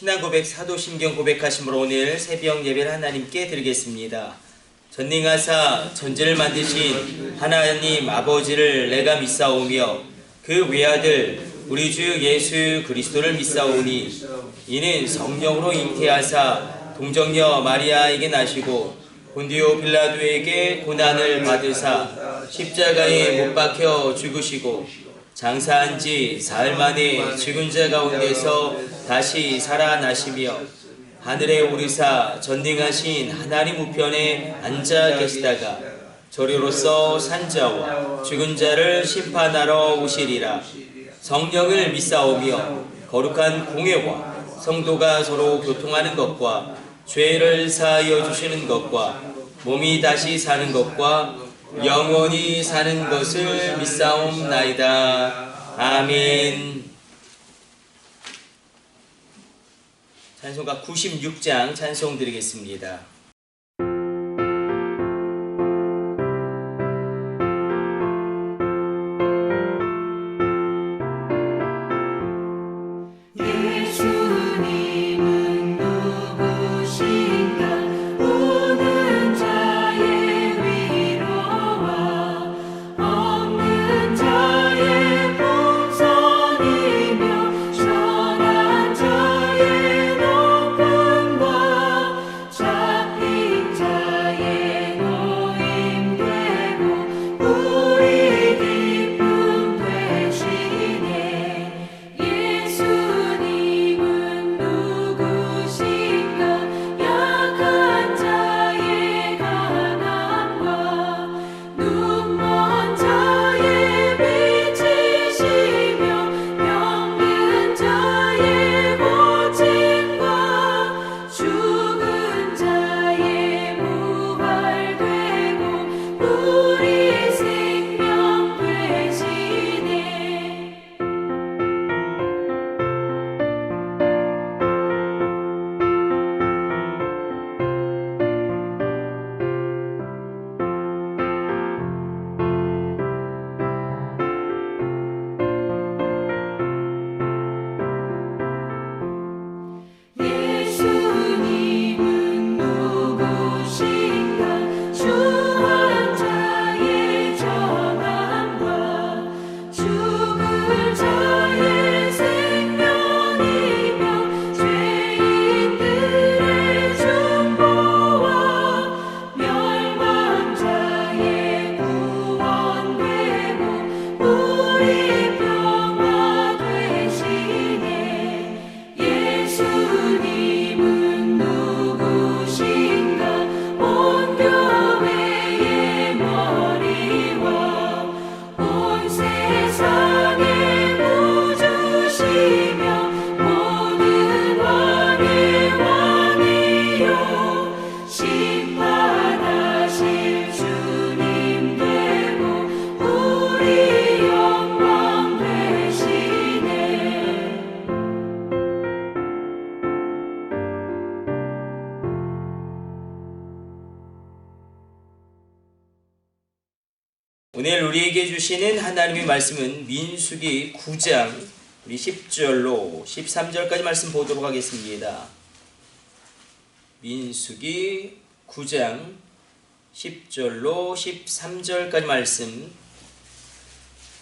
신앙 고백, 사도신경 고백하심으로 오늘 새벽 예배를 하나님께 드리겠습니다. 전능하사 천지를 만드신 하나님 아버지를 내가 믿사오며 그 외아들 우리 주 예수 그리스도를 믿사오니 이는 성령으로 잉태하사 동정녀 마리아에게 나시고 본디오 빌라도에게 고난을 받으사 십자가에 못 박혀 죽으시고 장사한 지 사흘 만에 죽은 자 가운데서 다시 살아나시며 하늘에 오르사 전능하신 하나님 우편에 앉아 계시다가 저리로서 산자와 죽은 자를 심판하러 오시리라. 성령을 믿사오며 거룩한 공회와 성도가 서로 교통하는 것과 죄를 사하여 주시는 것과 몸이 다시 사는 것과 영원히 사는 것을 믿사옵나이다. 아멘. 찬송가 96장 찬송 드리겠습니다. 오늘 우리에게 주시는 하나님의 말씀은 민수기 9장 우리 10절로 13절까지 말씀 보도록 하겠습니다. 민수기 9장 10절로 13절까지 말씀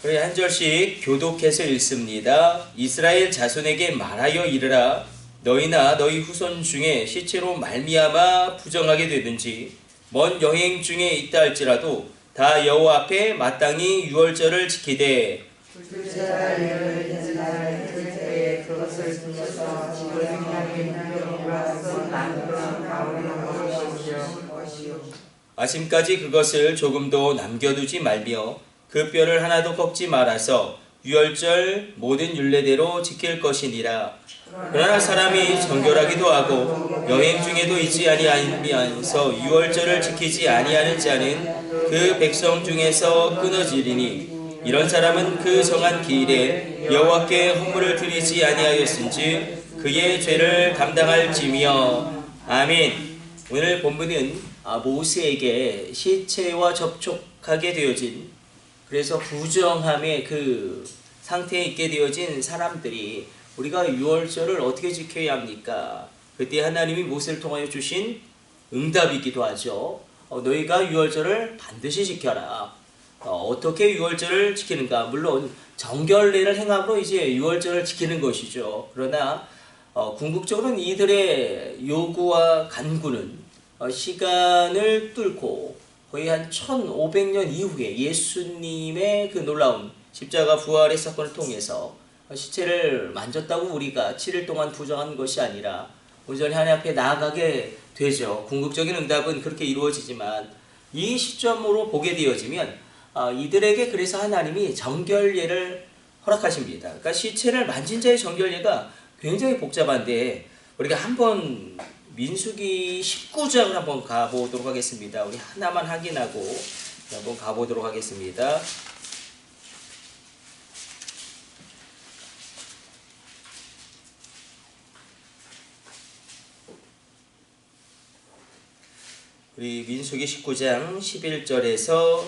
그래 한 절씩 교독해서 읽습니다. 이스라엘 자손에게 말하여 이르라. 너희나 너희 후손 중에 시체로 말미암아 부정하게 되든지 먼 여행 중에 있다 할지라도 다 여호와 앞에 마땅히 유월절을 지키되 둘째 달 예를 된 날 둘째에 그것을 숨겨서 집을 향하게 남겨놓으라. 손 남겨놓은 가오리는 것이요 아침까지 그것을 조금도 남겨두지 말며 그 뼈를 하나도 꺾지 말아서 유월절 모든 율례대로 지킬 것이니라. 그러나 사람이 정결하기도 하고 여행 중에도 있지 아니하면서 유월절을 지키지 아니하는 자는 그 백성 중에서 끊어지리니 이런 사람은 그 정한 기일에 여호와께 헌물을 드리지 아니하였은지 그의 죄를 감당할지며. 아멘. 오늘 본문은 모세에게 시체와 접촉하게 되어진 그래서 부정함의 그 상태에 있게 되어진 사람들이 우리가 유월절을 어떻게 지켜야 합니까? 그때 하나님이 모세를 통하여 주신 응답이기도 하죠. 너희가 유월절을 반드시 지켜라. 어떻게 유월절을 지키는가? 물론 정결례를 행함으로 이제 유월절을 지키는 것이죠. 그러나 궁극적으로는 이들의 요구와 간구는 시간을 뚫고 거의 한 1500년 이후에 예수님의 그 놀라운 십자가 부활의 사건을 통해서 시체를 만졌다고 우리가 7일 동안 부정한 것이 아니라 온전히 하나님 앞에 나아가게 되죠. 궁극적인 응답은 그렇게 이루어지지만 이 시점으로 보게 되어지면 이들에게 그래서 하나님이 정결례를 허락하십니다. 그러니까 시체를 만진 자의 정결례가 굉장히 복잡한데 우리가 한번 민수기 19장을 한번 가보도록 하겠습니다. 우리 하나만 확인하고 한번 가보도록 하겠습니다. 우리 민수기 19장 11절에서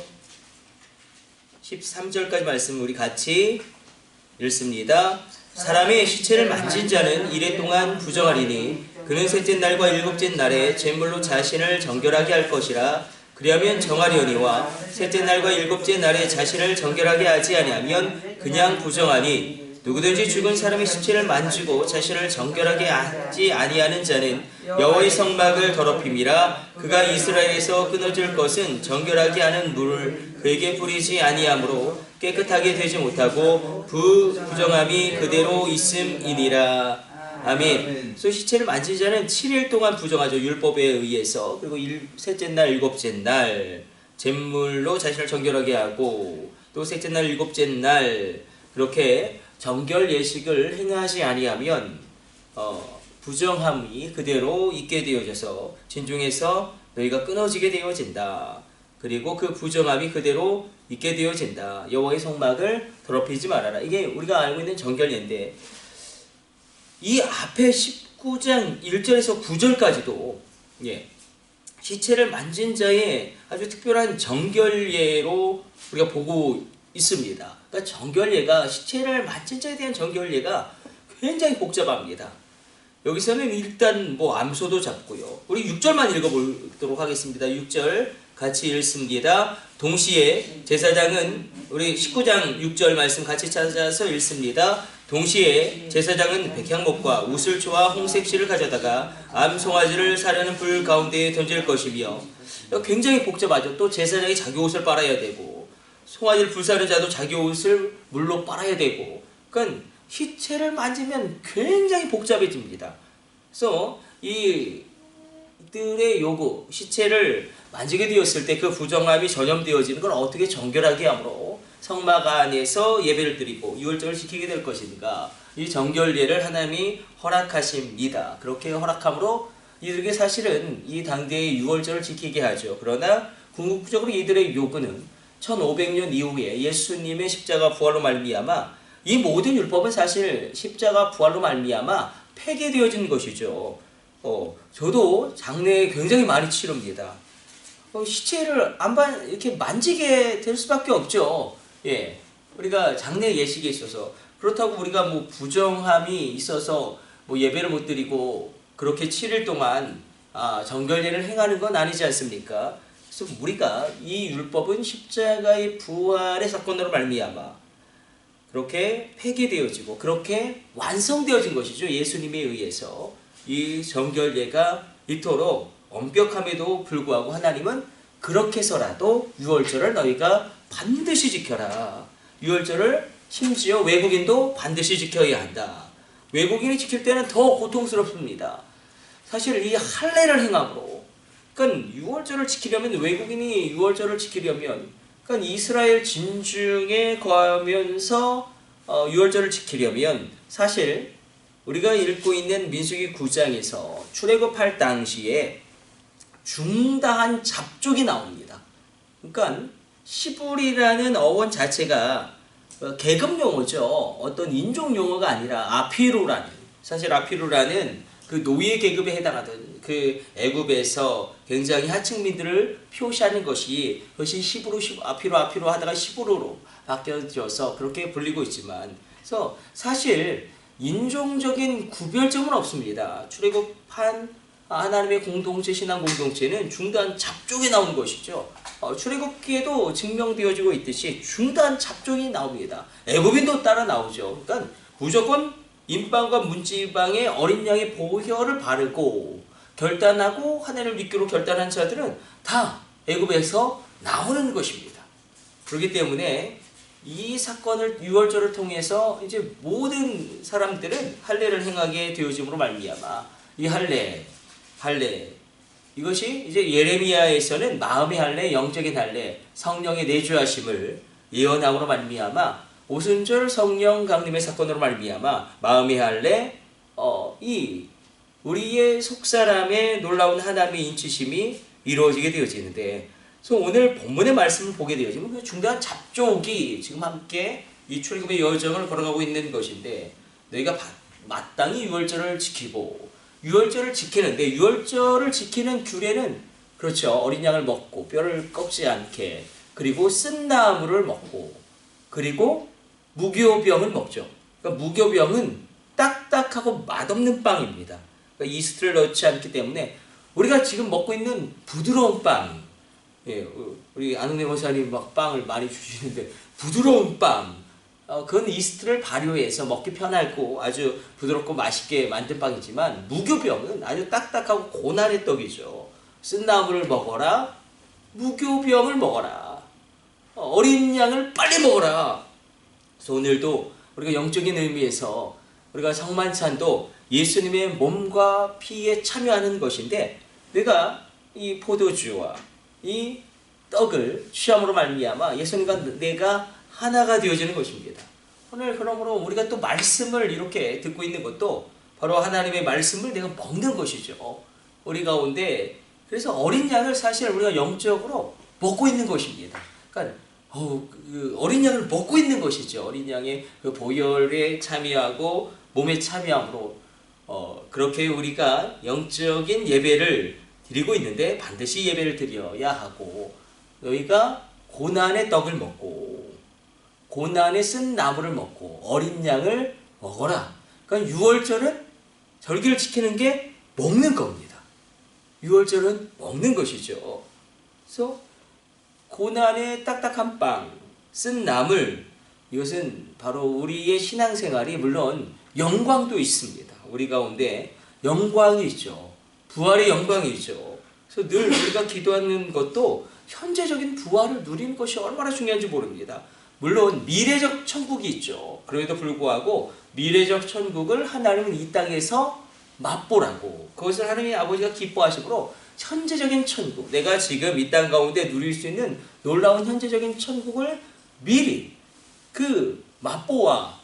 13절까지 말씀 우리 같이 읽습니다. 사람의 시체를 만진 자는 이래 동안 부정하리니 그는 셋째 날과 일곱째 날에 제물로 자신을 정결하게 할 것이라. 그리하면 정하려니와 셋째 날과 일곱째 날에 자신을 정결하게 하지 아니하면 그냥 부정하니 누구든지 죽은 사람의 시체를 만지고 자신을 정결하게 하지 아니하는 자는 여호와의 성막을 더럽힘이라. 그가 이스라엘에서 끊어질 것은 정결하게 하는 물을 그에게 뿌리지 아니하므로 깨끗하게 되지 못하고 부정함이 그대로 있음이니라. 아멘. 그래서 시체를 만진 자는 7일 동안 부정하죠. 율법에 의해서. 그리고 셋째 날, 일곱째 날 제물로 자신을 정결하게 하고 또 셋째 날, 일곱째 날 그렇게 정결 예식을 행하지 아니하면 부정함이 그대로 있게 되어져서 진중에서 너희가 끊어지게 되어진다. 그리고 그 부정함이 그대로 있게 되어진다. 여호와의 성막을 더럽히지 말아라. 이게 우리가 알고 있는 정결례인데 이 앞에 19장 1절에서 9절까지도 시체를 만진 자의 아주 특별한 정결례로 우리가 보고 있습니다. 그러니까 정결례가 시체를 만진 자에 대한 정결례가 굉장히 복잡합니다. 여기서는 일단 암소도 잡고요. 우리 6절만 읽어보도록 하겠습니다. 6절 같이 읽습니다. 동시에 제사장은 우리 19장 6절 말씀 같이 찾아서 읽습니다. 동시에 제사장은 백향목과 우슬초와 홍색실을 가져다가 암송아지를 사려는 불 가운데에 던질 것이며 굉장히 복잡하죠. 또 제사장이 자기 옷을 빨아야 되고 송아지를 불사르는 자도 자기 옷을 물로 빨아야 되고 그러니까 시체를 만지면 굉장히 복잡해집니다. 그래서 이들의 요구, 시체를 만지게 되었을 때 그 부정함이 전염되어지는 걸 어떻게 정결하게 함으로 성막 안에서 예배를 드리고 유월절을 지키게 될 것인가. 이 정결례를 하나님이 허락하십니다. 그렇게 허락함으로 이들에게 사실은 이 당대의 유월절을 지키게 하죠. 그러나 궁극적으로 이들의 요구는 1500년 이후에 예수님의 십자가 부활로 말미암아 이 모든 율법은 사실 십자가 부활로 말미암아 폐기되어진 것이죠. 저도 장례에 굉장히 많이 치릅니다. 시체를 이렇게 만지게 될 수밖에 없죠. 우리가 장례 예식에 있어서 그렇다고 우리가 부정함이 있어서 예배를 못 드리고 그렇게 7일 동안 정결례를 행하는 건 아니지 않습니까? 그래서 우리가 이 율법은 십자가의 부활의 사건으로 말미암아 그렇게 폐기되어지고 그렇게 완성되어진 것이죠. 예수님에 의해서 이 정결례가 이토록 엄격함에도 불구하고 하나님은 그렇게 해서라도 유월절을 너희가 반드시 지켜라. 유월절을 심지어 외국인도 반드시 지켜야 한다. 외국인이 지킬 때는 더 고통스럽습니다. 사실 이 할례를 행함으로 그러니까 유월절을 지키려면 외국인이 유월절을 지키려면 그러니까 이스라엘 진중에 거하면서 유월절을 지키려면 사실 우리가 읽고 있는 민수기 9장에서 출애굽할 당시에 중다한 잡족이 나옵니다. 그러니까 시불이라는 어원 자체가 계급 용어죠. 어떤 인종 용어가 아니라 아피루라는 사실 아피루라는 그 노예 계급에 해당하던 그 애굽에서 굉장히 하층민들을 표시하는 것이 그것이 시브루 아피루 하다가 시브루로 바뀌어져서 그렇게 불리고 있지만 그래서 사실 인종적인 구별점은 없습니다. 출애굽한 하나님의 공동체, 신앙 공동체는 중단 잡종에 나온 것이죠. 출애굽기에도 증명되어지고 있듯이 중단 잡종이 나옵니다. 애굽인도 따라 나오죠. 그러니까 무조건 임방과 문지방의 어린 양의 보혈을 바르고 결단하고 하나님을 믿기로 결단한 자들은 다 애굽에서 나오는 것입니다. 그렇기 때문에 이 사건을 유월절을 통해서 이제 모든 사람들은 할례를 행하게 되어짐으로 말미암아 이 할례 이것이 이제 예레미야에서는 마음의 할례, 영적인 할례, 성령의 내주하심을 예언함으로 말미암아 오순절 성령 강림의 사건으로 말미암아 마음의 할례, 이 우리의 속사람의 놀라운 하나님의 인치심이 이루어지게 되어지는데, 그래서 오늘 본문의 말씀을 보게 되어지면 그 중대한 잡족이 지금 함께 이 출애굽의 여정을 걸어가고 있는 것인데, 너희가 마땅히 유월절을 지키고 유월절을 지키는데, 유월절을 지키는 규례는 그렇죠. 어린 양을 먹고 뼈를 꺾지 않게, 그리고 쓴 나무를 먹고, 그리고 무교병을 먹죠. 그러니까 무교병은 딱딱하고 맛없는 빵입니다. 그러니까 이스트를 넣지 않기 때문에 우리가 지금 먹고 있는 부드러운 빵, 예, 우리 안흥래 목사님 막 빵을 많이 주시는데 부드러운 빵, 그건 이스트를 발효해서 먹기 편하고 아주 부드럽고 맛있게 만든 빵이지만, 무교병은 아주 딱딱하고 고난의 떡이죠. 쓴 나물을 먹어라, 무교병을 먹어라, 어린 양을 빨리 먹어라. 그래서 오늘도 우리가 영적인 의미에서 우리가 성만찬도 예수님의 몸과 피에 참여하는 것인데, 내가 이 포도주와 이 떡을 취함으로 말미암아 예수님과 내가 하나가 되어지는 것입니다. 오늘 그러므로 우리가 또 말씀을 이렇게 듣고 있는 것도 바로 하나님의 말씀을 내가 먹는 것이죠. 우리 가운데 그래서 어린 양을 사실 우리가 영적으로 먹고 있는 것입니다. 그러니까 그 어린 양을 먹고 있는 것이죠. 어린 양의 그 보혈에 참여하고 몸에 참여함으로 그렇게 우리가 영적인 예배를 드리고 있는데, 반드시 예배를 드려야 하고, 너희가 고난의 떡을 먹고 고난의 쓴 나무를 먹고 어린 양을 먹어라. 그러니까 유월절은 절기를 지키는 게 먹는 겁니다. 유월절은 먹는 것이죠. 그래서 고난의 딱딱한 빵, 쓴 나물, 이것은 바로 우리의 신앙생활이 물론 영광도 있습니다. 우리 가운데 영광이 있죠. 부활의 영광이 있죠. 그래서 늘 우리가 기도하는 것도 현재적인 부활을 누리는 것이 얼마나 중요한지 모릅니다. 물론 미래적 천국이 있죠. 그럼에도 불구하고 미래적 천국을 하나님은 이 땅에서 맛보라고, 그것을 하나님의 아버지가 기뻐하시므로 현재적인 천국, 내가 지금 이 땅 가운데 누릴 수 있는 놀라운 현재적인 천국을 미리 그 맛보아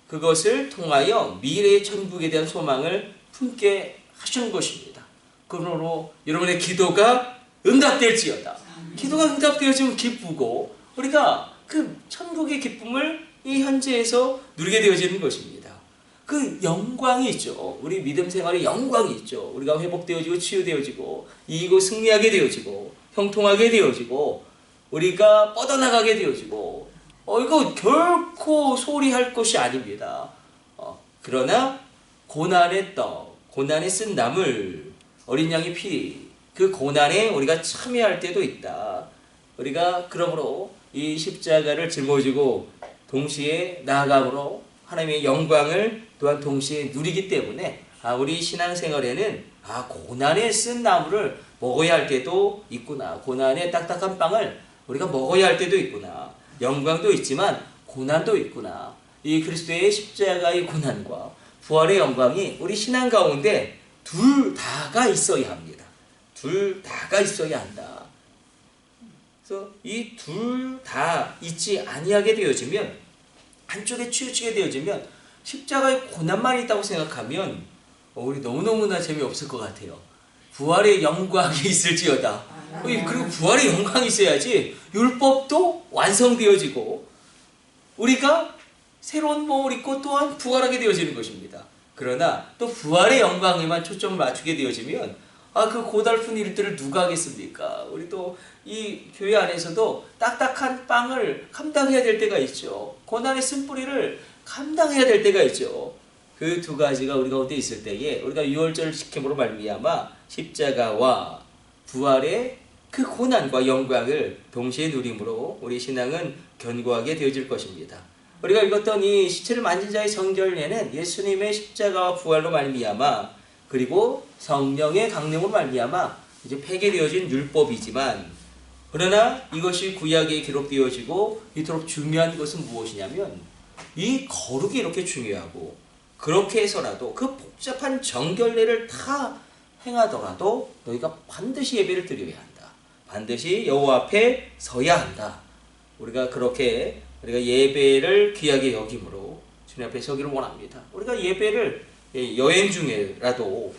그것을 통하여 미래의 천국에 대한 소망을 품게 하시는 것입니다. 그러므로 여러분의 기도가 응답될지어다. 기도가 응답되어지면 기쁘고 우리가 그 천국의 기쁨을 이 현재에서 누리게 되어지는 것입니다. 그 영광이 있죠. 우리 믿음 생활에 영광이 있죠. 우리가 회복되어지고 치유되어지고 이기고 승리하게 되어지고 형통하게 되어지고 우리가 뻗어나가게 되어지고 이거 결코 소홀히 할 것이 아닙니다. 그러나 고난의 떡, 고난에 쓴 나물, 어린 양의 피, 그 고난에 우리가 참여할 때도 있다. 우리가 그러므로 이 십자가를 짊어지고 동시에 나아감으로 하나님의 영광을 또한 동시에 누리기 때문에 우리 신앙생활에는 고난에 쓴 나물을 먹어야 할 때도 있구나. 고난의 딱딱한 빵을 우리가 먹어야 할 때도 있구나. 영광도 있지만 고난도 있구나. 이 그리스도의 십자가의 고난과 부활의 영광이 우리 신앙 가운데 둘 다가 있어야 합니다. 둘 다가 있어야 한다. 그래서 이 둘 다 있지 아니하게 되어지면, 한쪽에 치우치게 되어지면 십자가의 고난만 있다고 생각하면 우리 너무너무나 재미없을 것 같아요. 부활의 영광이 있을지어다. 그리고 부활의 영광이 있어야지 율법도 완성되어지고 우리가 새로운 몸을 입고 또한 부활하게 되어지는 것입니다. 그러나 또 부활의 영광에만 초점을 맞추게 되어지면 그 고달픈 일들을 누가 하겠습니까? 우리 또 이 교회 안에서도 딱딱한 빵을 감당해야 될 때가 있죠. 고난의 쓴뿌리를 감당해야 될 때가 있죠. 그 두 가지가 우리 가운데 있을 때에 우리가 유월절을 지킴으로 말미암아 십자가와 부활의 그 고난과 영광을 동시에 누림으로 우리 신앙은 견고하게 되어질 것입니다. 우리가 읽었던 이 시체를 만진 자의 성결례는 예수님의 십자가와 부활로 말미암아 그리고 성령의 강림으로 말미암아 이제 폐기되어진 율법이지만, 그러나 이것이 구약에 기록되어지고 이토록 중요한 것은 무엇이냐면 이 거룩이 이렇게 중요하고, 그렇게 해서라도 그 복잡한 정결례를 다 행하더라도 너희가 반드시 예배를 드려야 한다. 반드시 여호와 앞에 서야 한다. 우리가 그렇게 우리가 예배를 귀하게 여김으로 주님 앞에 서기를 원합니다. 우리가 예배를 여행 중에라도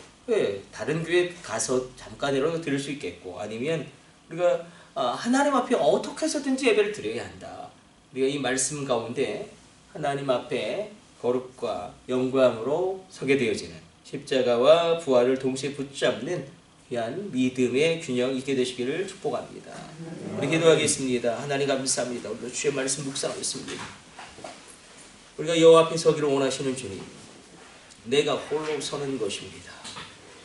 다른 교회 가서 잠깐이라도 드릴 수 있겠고, 아니면 우리가 하나님 앞에 어떻게 해서든지 예배를 드려야 한다. 우리가 이 말씀 가운데 하나님 앞에 거룩과 영광으로 서게 되어지는 십자가와 부활을 동시에 붙잡는 귀한 믿음의 균형 있게 되시기를 축복합니다. 우리 기도하겠습니다. 하나님 감사합니다. 오늘 주의 말씀 묵상하겠습니다. 우리가 여호와 앞에 서기를 원하시는 주님, 내가 홀로 서는 것입니다.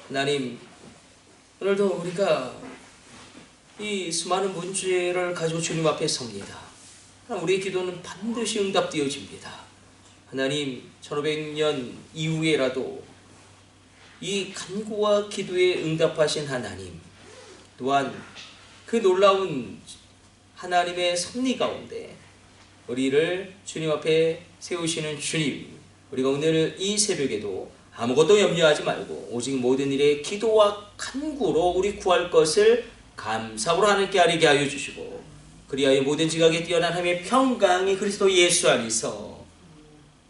하나님, 오늘도 우리가 이 수많은 문제를 가지고 주님 앞에 섭니다. 우리의 기도는 반드시 응답되어집니다. 하나님, 1500년 이후에라도 이 간구와 기도에 응답하신 하나님, 또한 그 놀라운 하나님의 섭리 가운데 우리를 주님 앞에 세우시는 주님, 우리가 오늘 이 새벽에도 아무것도 염려하지 말고 오직 모든 일에 기도와 간구로 우리 구할 것을 감사로 하나님께 아뢰게 하여 주시고, 그리하여 모든 지각에 뛰어난 하나님의 평강이 그리스도 예수 안에서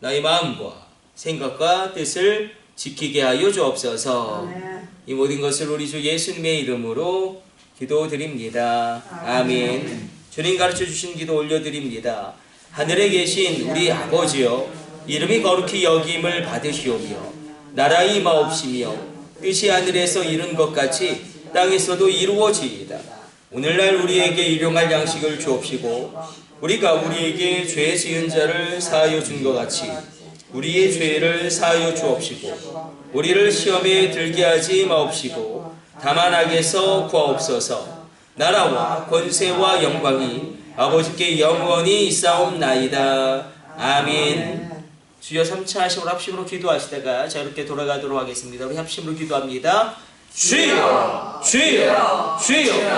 나의 마음과 생각과 뜻을 지키게 하여 주옵소서. 이 모든 것을 우리 주 예수님의 이름으로 기도드립니다. 아멘. 주님 가르쳐 주신 기도 올려드립니다. 하늘에 계신 우리 아버지여, 이름이 거룩히 여김을 받으시오며 나라의 임하옵시며 뜻이 하늘에서 이룬 것 같이 땅에서도 이루어지이다. 오늘날 우리에게 일용할 양식을 주옵시고, 우리가 우리에게 죄 지은 자를 사하여 준 것 같이 우리의 죄를 사하여 주옵시고, 우리를 시험에 들게 하지 마옵시고 다만 악에서 구하옵소서. 나라와 권세와 영광이 아버지께 영원히 있사옵나이다. 아멘. 주여 3차 하심으로 합심으로 기도하시다가 자유롭게 돌아가도록 하겠습니다. 우리 합심으로 기도합니다. 주여, 주여, 주여.